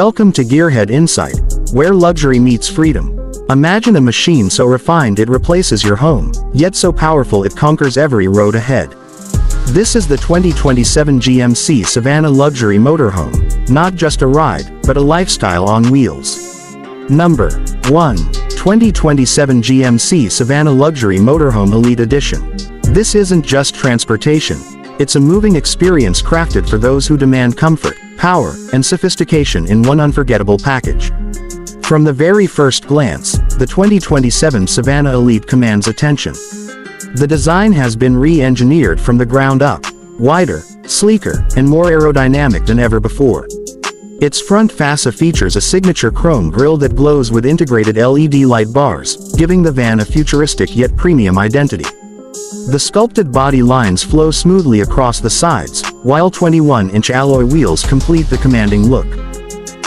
Welcome to GearHead Insight, where luxury meets freedom. Imagine a machine so refined it replaces your home, yet so powerful it conquers every road ahead. This is the 2027 GMC Savannah Luxury Motorhome, not just a ride, but a lifestyle on wheels. Number 1. 2027 GMC Savannah Luxury Motorhome Elite Edition. This isn't just transportation, it's a moving experience crafted for those who demand comfort, power, and sophistication in one unforgettable package. From the very first glance, the 2027 Savannah Elite commands attention. The design has been re-engineered from the ground up, wider, sleeker, and more aerodynamic than ever before. Its front fascia features a signature chrome grille that glows with integrated LED light bars, giving the van a futuristic yet premium identity. The sculpted body lines flow smoothly across the sides, while 21-inch alloy wheels complete the commanding look.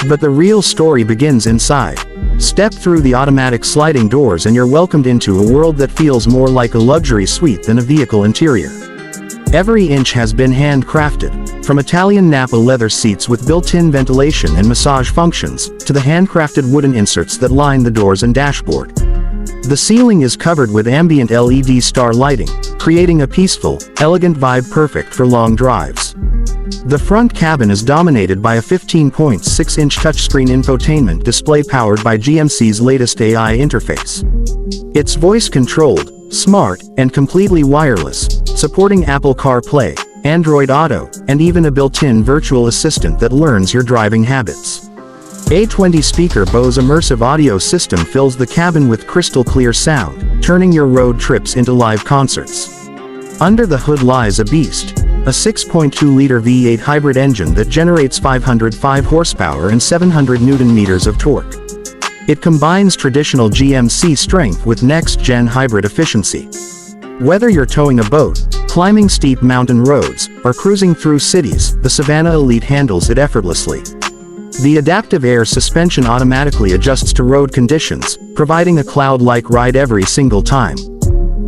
But the real story begins inside. Step through the automatic sliding doors and you're welcomed into a world that feels more like a luxury suite than a vehicle interior. Every inch has been handcrafted, from Italian Napa leather seats with built-in ventilation and massage functions, to the handcrafted wooden inserts that line the doors and dashboard. The ceiling is covered with ambient LED star lighting, creating a peaceful, elegant vibe perfect for long drives. The front cabin is dominated by a 15.6-inch touchscreen infotainment display powered by GMC's latest AI interface. It's voice-controlled, smart, and completely wireless, supporting Apple CarPlay, Android Auto, and even a built-in virtual assistant that learns your driving habits. A 20-speaker Bose immersive audio system fills the cabin with crystal-clear sound, turning your road trips into live concerts. Under the hood lies a beast, a 6.2-liter V8 hybrid engine that generates 505 horsepower and 700 Nm of torque. It combines traditional GMC strength with next-gen hybrid efficiency. Whether you're towing a boat, climbing steep mountain roads, or cruising through cities, the Savannah Elite handles it effortlessly. The adaptive air suspension automatically adjusts to road conditions, providing a cloud-like ride every single time.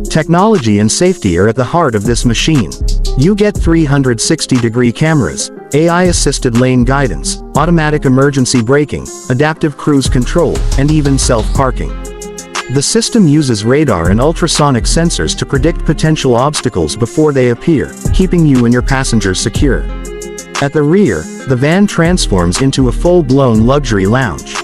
Technology and safety are at the heart of this machine. You get 360-degree cameras, AI-assisted lane guidance, automatic emergency braking, adaptive cruise control, and even self-parking. The system uses radar and ultrasonic sensors to predict potential obstacles before they appear, keeping you and your passengers secure. At the rear, the van transforms into a full-blown luxury lounge.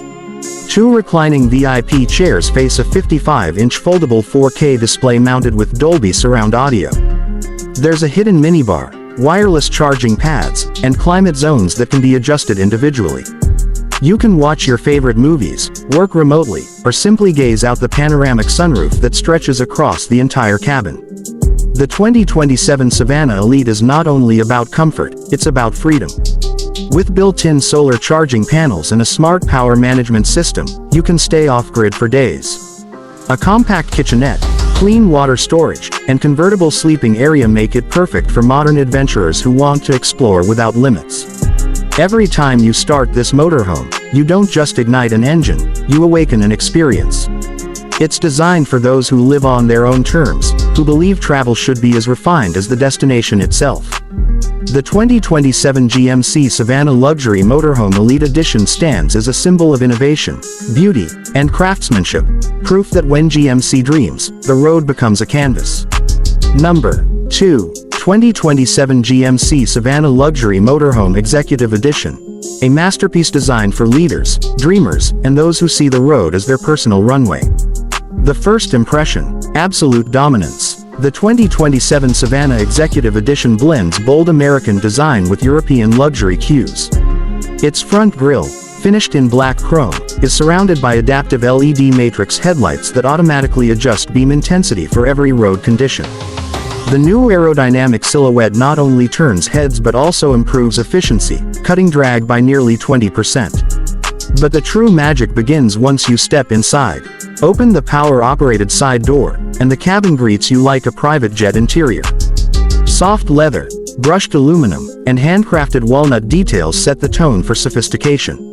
Two reclining VIP chairs face a 55-inch foldable 4K display mounted with Dolby surround audio. There's a hidden minibar, wireless charging pads, and climate zones that can be adjusted individually. You can watch your favorite movies, work remotely, or simply gaze out the panoramic sunroof that stretches across the entire cabin. The 2027 Savannah Elite is not only about comfort, it's about freedom. With built-in solar charging panels and a smart power management system, you can stay off-grid for days. A compact kitchenette, clean water storage, and convertible sleeping area make it perfect for modern adventurers who want to explore without limits. Every time you start this motorhome, you don't just ignite an engine, you awaken an experience. It's designed for those who live on their own terms, who believe travel should be as refined as the destination itself. The 2027 GMC Savannah Luxury Motorhome Elite Edition stands as a symbol of innovation, beauty, and craftsmanship, proof that when GMC dreams, the road becomes a canvas. Number 2. 2027 GMC Savannah Luxury Motorhome Executive Edition. A masterpiece designed for leaders, dreamers, and those who see the road as their personal runway. The first impression, absolute dominance. The 2027 Savannah Executive Edition blends bold American design with European luxury cues. Its front grille, finished in black chrome, is surrounded by adaptive LED matrix headlights that automatically adjust beam intensity for every road condition. The new aerodynamic silhouette not only turns heads but also improves efficiency, cutting drag by nearly 20%. But the true magic begins once you step inside. Open the power-operated side door, and the cabin greets you like a private jet interior. Soft leather, brushed aluminum, and handcrafted walnut details set the tone for sophistication.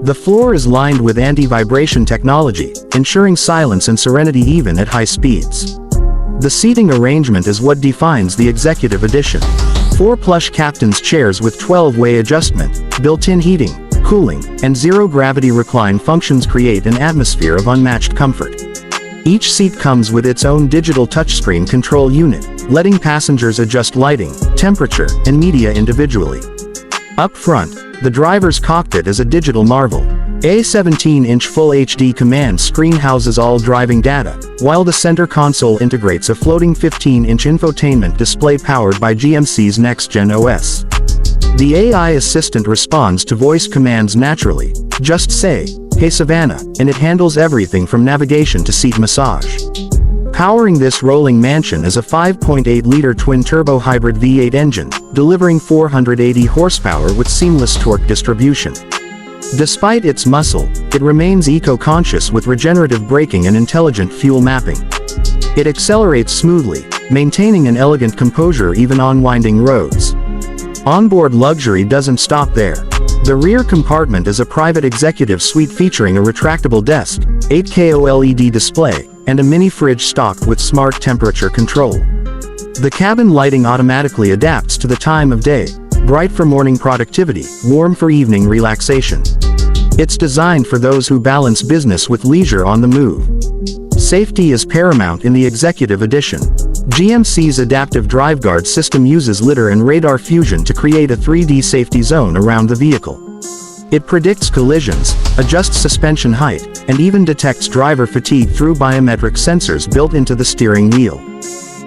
The floor is lined with anti-vibration technology, ensuring silence and serenity even at high speeds. The seating arrangement is what defines the Executive Edition. 4 plush captain's chairs with 12-way adjustment, built-in heating, cooling, and zero-gravity recline functions create an atmosphere of unmatched comfort. Each seat comes with its own digital touchscreen control unit, letting passengers adjust lighting, temperature, and media individually. Up front, the driver's cockpit is a digital marvel. A 17-inch Full HD command screen houses all driving data, while the center console integrates a floating 15-inch infotainment display powered by GMC's next-gen OS. The AI assistant responds to voice commands naturally. Just say, "Hey Savannah," and it handles everything from navigation to seat massage. Powering this rolling mansion is a 5.8-liter twin-turbo hybrid V8 engine, delivering 480 horsepower with seamless torque distribution. Despite its muscle, it remains eco-conscious with regenerative braking and intelligent fuel mapping. It accelerates smoothly, maintaining an elegant composure even on winding roads. Onboard luxury doesn't stop there. The rear compartment is a private executive suite featuring a retractable desk, 8K OLED display, and a mini fridge stocked with smart temperature control. The cabin lighting automatically adapts to the time of day, bright for morning productivity, warm for evening relaxation. It's designed for those who balance business with leisure on the move. Safety is paramount in the Executive Edition. GMC's adaptive DriveGuard system uses lidar and radar fusion to create a 3D safety zone around the vehicle. It predicts collisions, adjusts suspension height, and even detects driver fatigue through biometric sensors built into the steering wheel.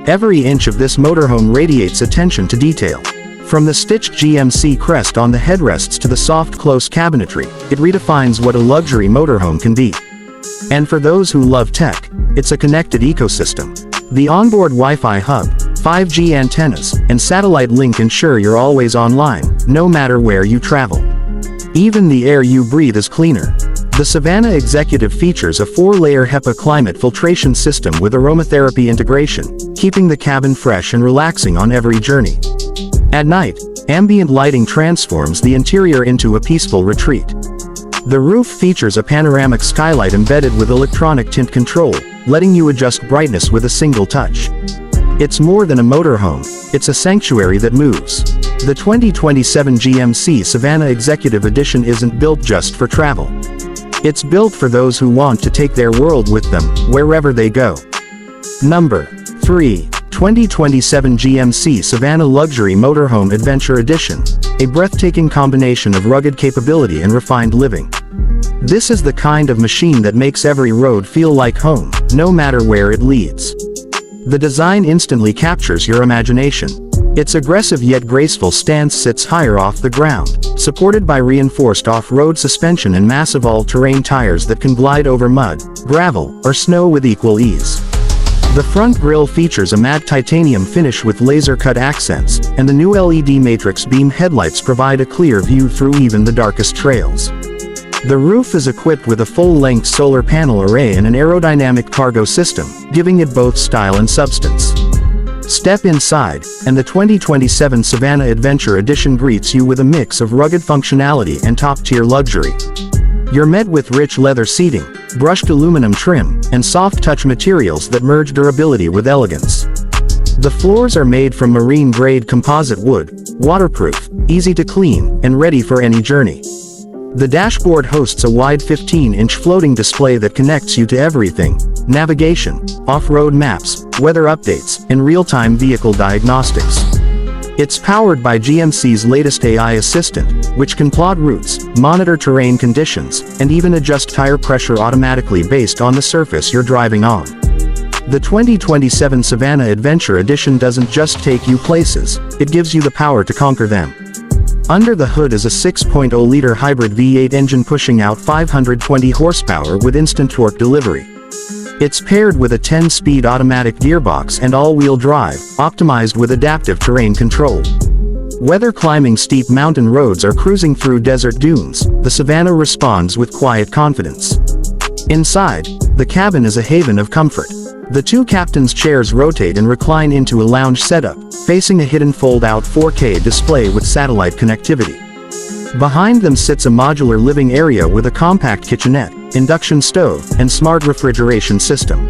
Every inch of this motorhome radiates attention to detail. From the stitched GMC crest on the headrests to the soft close cabinetry, it redefines what a luxury motorhome can be. And for those who love tech, it's a connected ecosystem. The onboard Wi-Fi hub, 5G antennas, and satellite link ensure you're always online, no matter where you travel. Even the air you breathe is cleaner. The Savannah Executive features a 4-layer HEPA climate filtration system with aromatherapy integration, keeping the cabin fresh and relaxing on every journey. At night, ambient lighting transforms the interior into a peaceful retreat. The roof features a panoramic skylight embedded with electronic tint control, letting you adjust brightness with a single touch. It's more than a motorhome, it's a sanctuary that moves. The 2027 GMC Savannah Executive Edition isn't built just for travel. It's built for those who want to take their world with them, wherever they go. Number 3. 2027 GMC Savannah Luxury Motorhome Adventure Edition, a breathtaking combination of rugged capability and refined living. This is the kind of machine that makes every road feel like home, no matter where it leads. The design instantly captures your imagination. Its aggressive yet graceful stance sits higher off the ground, supported by reinforced off-road suspension and massive all-terrain tires that can glide over mud, gravel, or snow with equal ease. The front grille features a matte titanium finish with laser-cut accents, and the new LED matrix beam headlights provide a clear view through even the darkest trails. The roof is equipped with a full-length solar panel array and an aerodynamic cargo system, giving it both style and substance. Step inside, and the 2027 Savannah Adventure Edition greets you with a mix of rugged functionality and top-tier luxury. You're met with rich leather seating, brushed aluminum trim, and soft-touch materials that merge durability with elegance. The floors are made from marine-grade composite wood, waterproof, easy to clean, and ready for any journey. The dashboard hosts a wide 15-inch floating display that connects you to everything: navigation, off-road maps, weather updates, and real-time vehicle diagnostics. It's powered by GMC's latest AI assistant, which can plot routes, monitor terrain conditions, and even adjust tire pressure automatically based on the surface you're driving on. The 2027 Savannah Adventure Edition doesn't just take you places, it gives you the power to conquer them. Under the hood is a 6.0-liter hybrid V8 engine pushing out 520 horsepower with instant torque delivery. It's paired with a 10-speed automatic gearbox and all-wheel drive, optimized with adaptive terrain control. Whether climbing steep mountain roads or cruising through desert dunes, the Savannah responds with quiet confidence. Inside, the cabin is a haven of comfort. The two captain's chairs rotate and recline into a lounge setup, facing a hidden fold-out 4K display with satellite connectivity. Behind them sits a modular living area with a compact kitchenette, induction stove, and smart refrigeration system.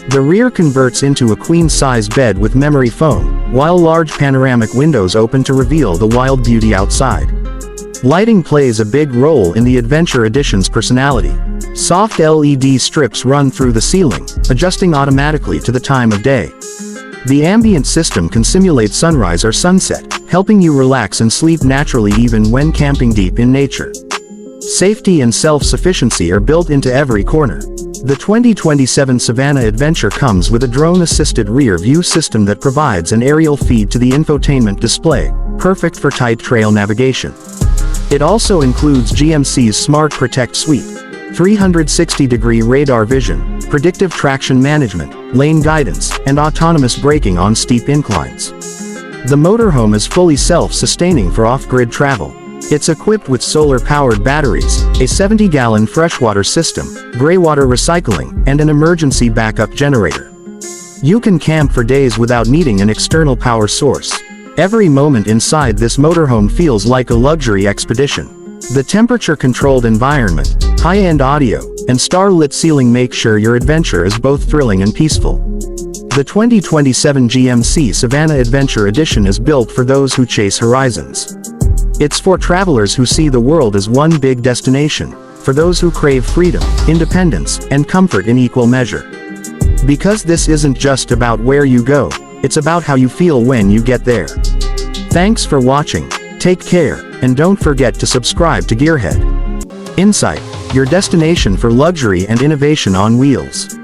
The rear converts into a queen-size bed with memory foam, while large panoramic windows open to reveal the wild beauty outside. Lighting plays a big role in the Adventure Edition's personality. Soft LED strips run through the ceiling, adjusting automatically to the time of day. The ambient system can simulate sunrise or sunset, helping you relax and sleep naturally even when camping deep in nature. Safety and self-sufficiency are built into every corner. The 2027 Savannah Adventure comes with a drone-assisted rear-view system that provides an aerial feed to the infotainment display, perfect for tight trail navigation. It also includes GMC's Smart Protect Suite, 360-degree radar vision, predictive traction management, lane guidance, and autonomous braking on steep inclines. The motorhome is fully self-sustaining for off-grid travel. It's equipped with solar-powered batteries, a 70-gallon freshwater system, greywater recycling, and an emergency backup generator. You can camp for days without needing an external power source. Every moment inside this motorhome feels like a luxury expedition. The temperature-controlled environment, high-end audio, and star-lit ceiling make sure your adventure is both thrilling and peaceful. The 2027 GMC Savannah Adventure Edition is built for those who chase horizons. It's for travelers who see the world as one big destination, for those who crave freedom, independence, and comfort in equal measure. Because this isn't just about where you go, it's about how you feel when you get there. Thanks for watching, take care, and don't forget to subscribe to GearHead Insight, your destination for luxury and innovation on wheels.